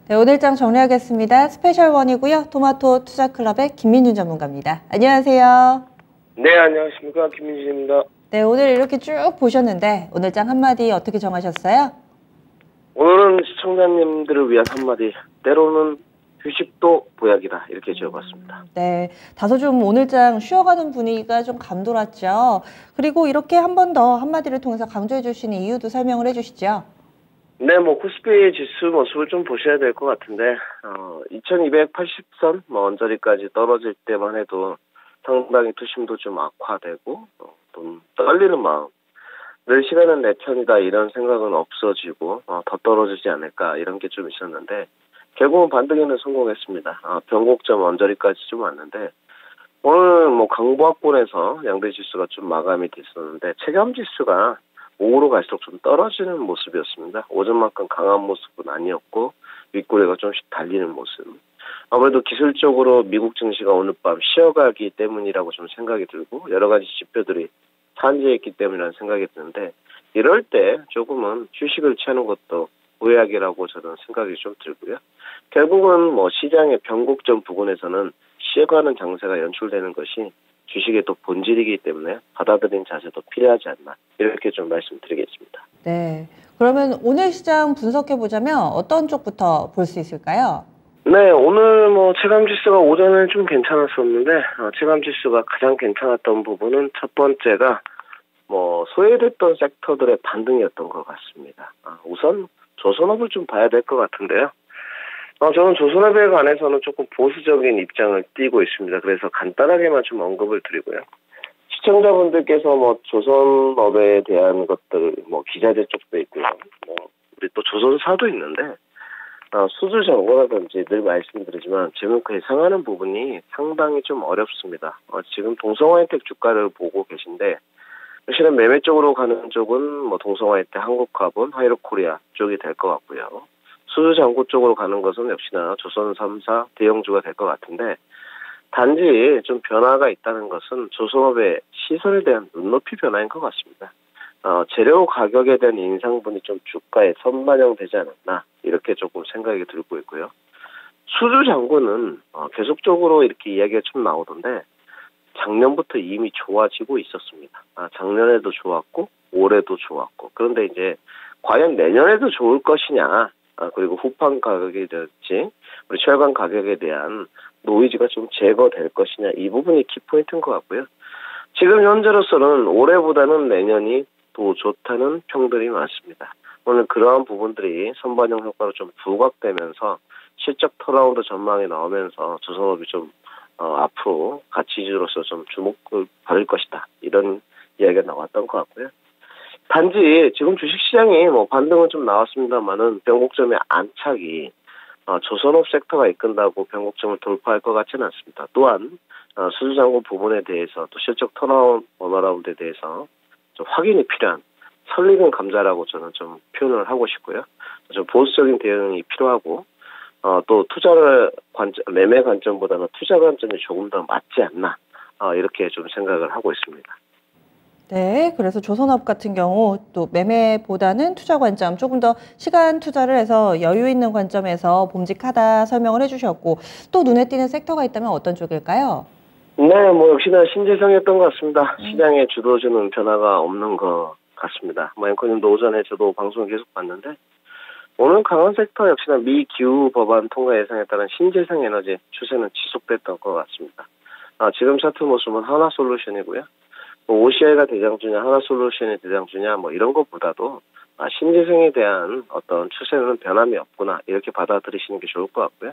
네, 오늘장 정리하겠습니다. 스페셜원이고요. 토마토 투자클럽의 김민준 전문가입니다. 안녕하세요. 네, 안녕하십니까. 김민준입니다. 네, 오늘 이렇게 쭉 보셨는데 오늘장 한마디 어떻게 정하셨어요? 오늘은 시청자님들을 위한 한마디, 때로는 휴식도 보약이다, 이렇게 지어봤습니다. 네, 다소 좀 오늘장 쉬어가는 분위기가 좀 감돌았죠. 그리고 이렇게 한 번 더 한마디를 통해서 강조해 주시는 이유도 설명을 해주시죠. 네, 코스피 지수 모습을 좀 보셔야 될 것 같은데, 2280선, 언저리까지 떨어질 때만 해도 상당히 투심도 좀 악화되고, 좀 떨리는 마음, 늘 시간은 내 편이다, 이런 생각은 없어지고, 더 떨어지지 않을까, 이런 게 좀 있었는데, 결국은 반등에는 성공했습니다. 변곡점 언저리까지 좀 왔는데, 오늘 강보합권에서 양대 지수가 좀 마감이 됐었는데, 체감 지수가 오후로 갈수록 좀 떨어지는 모습이었습니다. 오전만큼 강한 모습은 아니었고 윗꼬리가 좀씩 달리는 모습. 아무래도 기술적으로 미국 증시가 오늘 밤 쉬어가기 때문이라고 좀 생각이 들고 여러 가지 지표들이 산재했기 때문이라는 생각이 드는데 이럴 때 조금은 휴식을 취하는 것도 보약이라고 저는 생각이 좀 들고요. 결국은 시장의 변곡점 부근에서는 쉬어가는 장세가 연출되는 것이 주식의 또 본질이기 때문에 받아들인 자세도 필요하지 않나 이렇게 좀 말씀드리겠습니다. 네, 그러면 오늘 시장 분석해 보자면 어떤 쪽부터 볼 수 있을까요? 네, 오늘 체감지수가 오전에 좀 괜찮았었는데 체감지수가 가장 괜찮았던 부분은 첫 번째가 소외됐던 섹터들의 반등이었던 것 같습니다. 우선 조선업을 좀 봐야 될 것 같은데요. 저는 조선업에 관해서는 조금 보수적인 입장을 띠고 있습니다. 그래서 간단하게만 좀 언급을 드리고요. 시청자분들께서 조선업에 대한 것들, 기자재 쪽도 있고요. 우리 또 조선사도 있는데, 수주 정보라든지 늘 말씀드리지만 지금 예상하는 부분이 상당히 좀 어렵습니다. 지금 동성화이텍 주가를 보고 계신데, 사실은 매매 쪽으로 가는 쪽은 동성화이텍, 한국화분, 하이로코리아 쪽이 될 것 같고요. 수주장고 쪽으로 가는 것은 역시나 조선 3사 대형주가 될 것 같은데 단지 좀 변화가 있다는 것은 조선업의 시설에 대한 눈높이 변화인 것 같습니다. 재료 가격에 대한 인상분이 좀 주가에 선반영되지 않았나 이렇게 조금 생각이 들고 있고요. 수주장고는 계속적으로 이렇게 이야기가 좀 나오던데 작년부터 이미 좋아지고 있었습니다. 작년에도 좋았고 올해도 좋았고 그런데 이제 과연 내년에도 좋을 것이냐 그리고 후판 가격이랄지 우리 철강 가격에 대한 노이즈가 좀 제거될 것이냐 이 부분이 키포인트인 것 같고요. 지금 현재로서는 올해보다는 내년이 더 좋다는 평들이 많습니다. 오늘 그러한 부분들이 선반영 효과로 좀 부각되면서 실적 턴어라운드 전망이 나오면서 조선업이 좀 앞으로 가치주로서 좀 주목을 받을 것이다 이런 이야기가 나왔던 것 같고요. 단지 지금 주식시장이 반등은 좀 나왔습니다만은 변곡점의 안착이 조선업 섹터가 이끈다고 변곡점을 돌파할 것 같지는 않습니다. 또한 수주장고 부분에 대해서 또 실적 턴어라운드에 대해서 좀 확인이 필요한 설익은 감자라고 저는 좀 표현을 하고 싶고요. 좀 보수적인 대응이 필요하고 또 매매 관점보다는 투자 관점이 조금 더 맞지 않나 이렇게 좀 생각을 하고 있습니다. 네, 그래서 조선업 같은 경우 또 매매보다는 투자 관점, 조금 더 시간 투자를 해서 여유 있는 관점에서 봄직하다 설명을 해주셨고 또 눈에 띄는 섹터가 있다면 어떤 쪽일까요? 네, 역시나 신재생이었던 것 같습니다. 시장에 주도주는 변화가 없는 것 같습니다. 앵커님도 오전에 저도 방송을 계속 봤는데 오늘 강한 섹터 역시나 미 기후 법안 통과 예상에 따른 신재생 에너지 추세는 지속됐던 것 같습니다. 지금 차트 모습은 하나솔루션이고요. OCI가 대장주냐 하나솔루션이 대장주냐 이런 것보다도 신재생에 대한 어떤 추세는 변함이 없구나 이렇게 받아들이시는 게 좋을 것 같고요.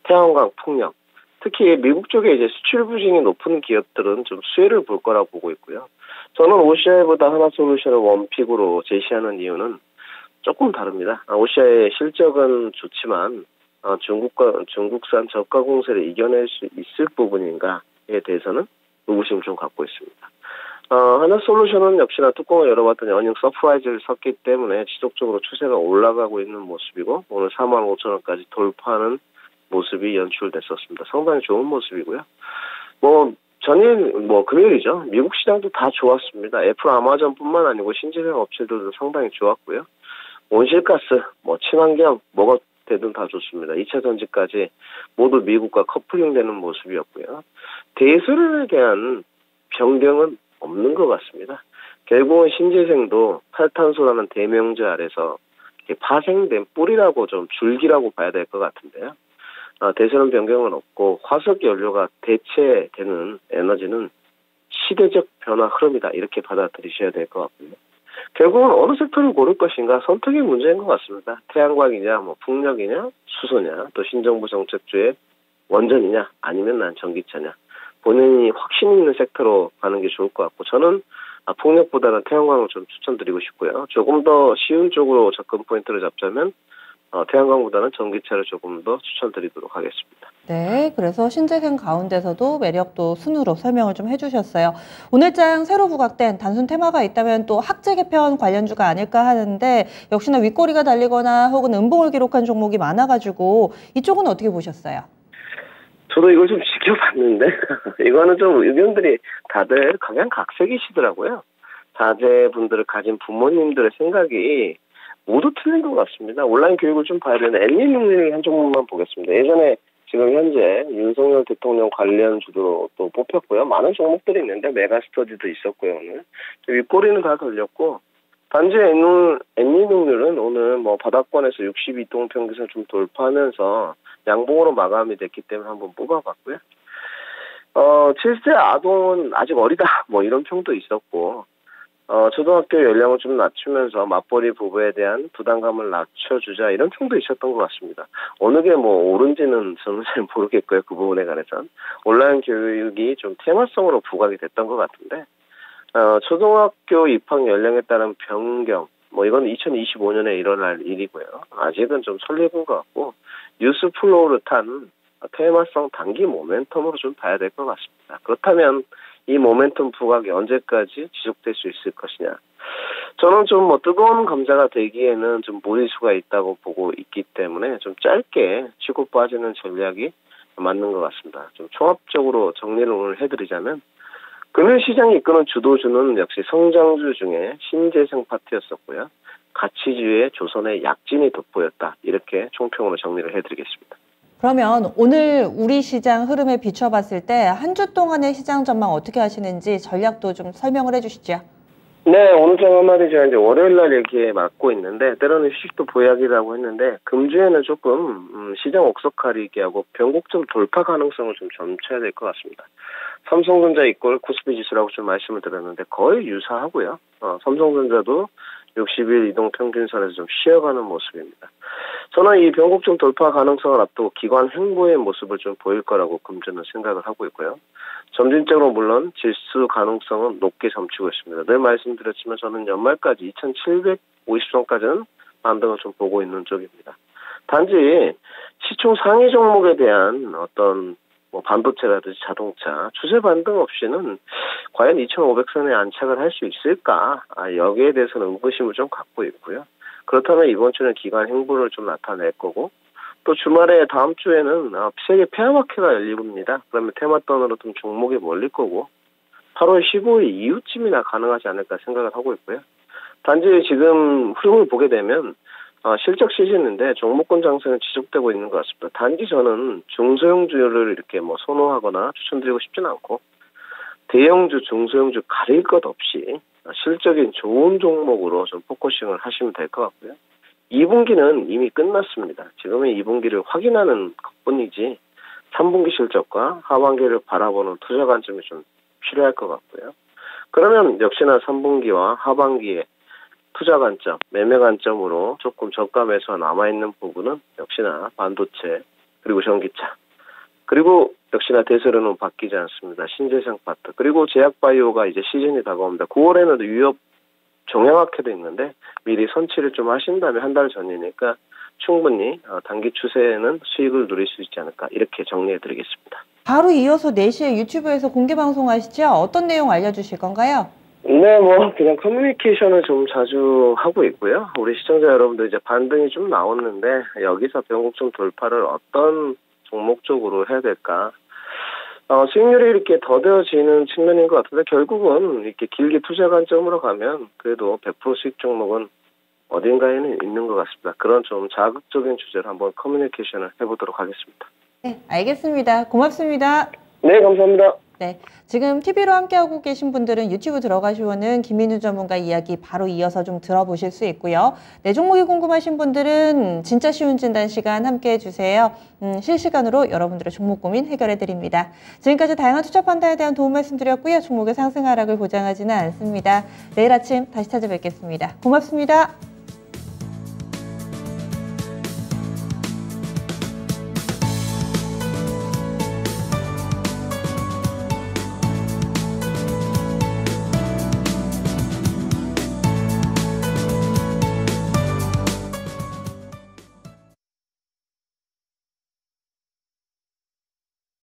태양광, 풍력 특히 미국 쪽에 이제 수출 부진이 높은 기업들은 좀 수혜를 볼 거라고 보고 있고요. 저는 OCI보다 하나솔루션을 원픽으로 제시하는 이유는 조금 다릅니다. OCI의 실적은 좋지만 중국산 저가 공세를 이겨낼 수 있을 부분인가에 대해서는 의구심을 좀 갖고 있습니다. 하나솔루션은 역시나 뚜껑을 열어봤더니 어닝 서프라이즈를 섰기 때문에 지속적으로 추세가 올라가고 있는 모습이고 오늘 45,000원까지 돌파하는 모습이 연출됐었습니다. 상당히 좋은 모습이고요. 전일 금요일이죠. 미국 시장도 다 좋았습니다. 애플, 아마존뿐만 아니고 신재생 업체들도 상당히 좋았고요. 온실가스, 친환경, 뭐가 되든 다 좋습니다. 2차 전지까지 모두 미국과 커플링되는 모습이었고요. 대선에 대한 변경은 없는 것 같습니다. 결국은 신재생도 탈탄소라는 대명제 아래서 파생된 뿌리라고 좀 줄기라고 봐야 될 것 같은데요. 대세는 변경은 없고 화석 연료가 대체되는 에너지는 시대적 변화 흐름이다 이렇게 받아들이셔야 될 것 같고요. 결국은 어느 섹터를 고를 것인가 선택의 문제인 것 같습니다. 태양광이냐, 풍력이냐, 수소냐, 또 신정부 정책주의 원전이냐, 아니면 난 전기차냐. 본인이 확신 있는 섹터로 가는 게 좋을 것 같고 저는 풍력보다는 태양광을 좀 추천드리고 싶고요. 조금 더 쉬운 쪽으로 접근 포인트를 잡자면 태양광보다는 전기차를 조금 더 추천드리도록 하겠습니다. 네, 그래서 신재생 가운데서도 매력도 순으로 설명을 좀 해주셨어요. 오늘장 새로 부각된 단순 테마가 있다면 또 학제 개편 관련주가 아닐까 하는데 역시나 윗꼬리가 달리거나 혹은 음봉을 기록한 종목이 많아가지고 이쪽은 어떻게 보셨어요? 저도 이걸 좀 지켜봤는데 이거는 좀 의견들이 다들 각양각색이시더라고요. 자제분들을 가진 부모님들의 생각이 모두 틀린 것 같습니다. 온라인 교육을 좀 봐야 되는데 엘리능률 한 종목만 보겠습니다. 예전에 지금 현재 윤석열 대통령 관련 주도 또 뽑혔고요. 많은 종목들이 있는데 메가스터디도 있었고요. 오늘 윗꼬리는 다 걸렸고 단지 엔리능률은 오늘 바닥권에서 62동 평균선을 좀 돌파하면서 양봉으로 마감이 됐기 때문에 한번 뽑아봤고요. 7세 아동은 아직 어리다 이런 평도 있었고 초등학교 연령을 좀 낮추면서 맞벌이 부부에 대한 부담감을 낮춰주자 이런 평도 있었던 것 같습니다. 어느 게 옳은지는 저는 잘 모르겠고요. 그 부분에 관해서는 온라인 교육이 좀 테마성으로 부각이 됐던 것 같은데 초등학교 입학 연령에 따른 변경 이건 2025년에 일어날 일이고요. 아직은 좀 설레는 것 같고 뉴스 플로우를 탄 테마성 단기 모멘텀으로 좀 봐야 될 것 같습니다. 그렇다면 이 모멘텀 부각이 언제까지 지속될 수 있을 것이냐. 저는 좀 뜨거운 감자가 되기에는 좀 무리수가 있다고 보고 있기 때문에 좀 짧게 치고 빠지는 전략이 맞는 것 같습니다. 좀 종합적으로 정리를 오늘 해드리자면 금융 시장이 이끄는 주도주는 역시 성장주 중에 신재생 파트였었고요. 가치주의 조선의 약진이 돋보였다. 이렇게 총평으로 정리를 해드리겠습니다. 그러면 오늘 우리 시장 흐름에 비춰봤을 때 한 주 동안의 시장 전망 어떻게 하시는지 전략도 좀 설명을 해주시죠. 네, 오늘 장 한마디죠. 이제 월요일 날 이렇게 맞고 있는데 때로는 휴식도 보약이라고 했는데 금주에는 조금 시장 옥석 가리기 하고 변곡점 돌파 가능성을 좀 점쳐야 될 것 같습니다. 삼성전자 이꼴 코스피 지수라고 좀 말씀을 드렸는데 거의 유사하고요. 삼성전자도 60일 이동 평균선에서 좀 쉬어가는 모습입니다. 저는 이 변곡점 돌파 가능성을 앞두고 기관 횡보의 모습을 좀 보일 거라고 금주는 생각을 하고 있고요. 점진적으로 물론 지수 가능성은 높게 점치고 있습니다. 늘 말씀드렸지만 저는 연말까지 2750선까지는 반등을 좀 보고 있는 쪽입니다. 단지 시총 상위 종목에 대한 어떤 반도체라든지 자동차 추세 반등 없이는 과연 2500선에 안착을 할 수 있을까? 여기에 대해서는 의구심을 좀 갖고 있고요. 그렇다면 이번 주는 기관 행보를 좀 나타낼 거고 또 주말에 다음 주에는 세계 페어마켓가 열립니다. 그러면 테마돈으로 좀 종목이 몰릴 거고 8월 15일 이후쯤이나 가능하지 않을까 생각을 하고 있고요. 단지 지금 흐름을 보게 되면 실적 시즌인데 종목군 장세는 지속되고 있는 것 같습니다. 단지 저는 중소형주를 이렇게 선호하거나 추천드리고 싶지는 않고 대형주, 중소형주 가릴 것 없이 실적인 좋은 종목으로 좀 포커싱을 하시면 될 것 같고요. 2분기는 이미 끝났습니다. 지금은 2분기를 확인하는 것뿐이지 3분기 실적과 하반기를 바라보는 투자 관점이 좀 필요할 것 같고요. 그러면 역시나 3분기와 하반기에 투자 관점, 매매 관점으로 조금 저가 매수가 남아있는 부분은 역시나 반도체, 그리고 전기차, 그리고 역시나 대세로는 바뀌지 않습니다. 신재생 파트, 그리고 제약바이오가 이제 시즌이 다가옵니다. 9월에는 유럽 종양학회도 있는데 미리 선취를 좀 하신다면 한 달 전이니까 충분히 단기 추세에는 수익을 누릴 수 있지 않을까 이렇게 정리해드리겠습니다. 바로 이어서 4시에 유튜브에서 공개 방송하시죠? 어떤 내용 알려주실 건가요? 네, 그냥 커뮤니케이션을 좀 자주 하고 있고요. 우리 시청자 여러분들 이제 반등이 좀 나왔는데 여기서 변곡점 돌파를 어떤 종목 쪽으로 해야 될까? 수익률이 이렇게 더뎌지는 측면인 것 같은데 결국은 이렇게 길게 투자 관점으로 가면 그래도 100% 수익 종목은 어딘가에는 있는 것 같습니다. 그런 좀 자극적인 주제로 한번 커뮤니케이션을 해보도록 하겠습니다. 네, 알겠습니다. 고맙습니다. 네, 감사합니다. 네, 지금 TV로 함께하고 계신 분들은 유튜브 들어가시면은 김민우 전문가 이야기 바로 이어서 좀 들어보실 수 있고요. 내 종목이 궁금하신 분들은 진짜 쉬운 진단 시간 함께해 주세요. 실시간으로 여러분들의 종목 고민 해결해 드립니다. 지금까지 다양한 투자 판단에 대한 도움 말씀드렸고요. 종목의 상승 하락을 보장하지는 않습니다. 내일 아침 다시 찾아뵙겠습니다. 고맙습니다.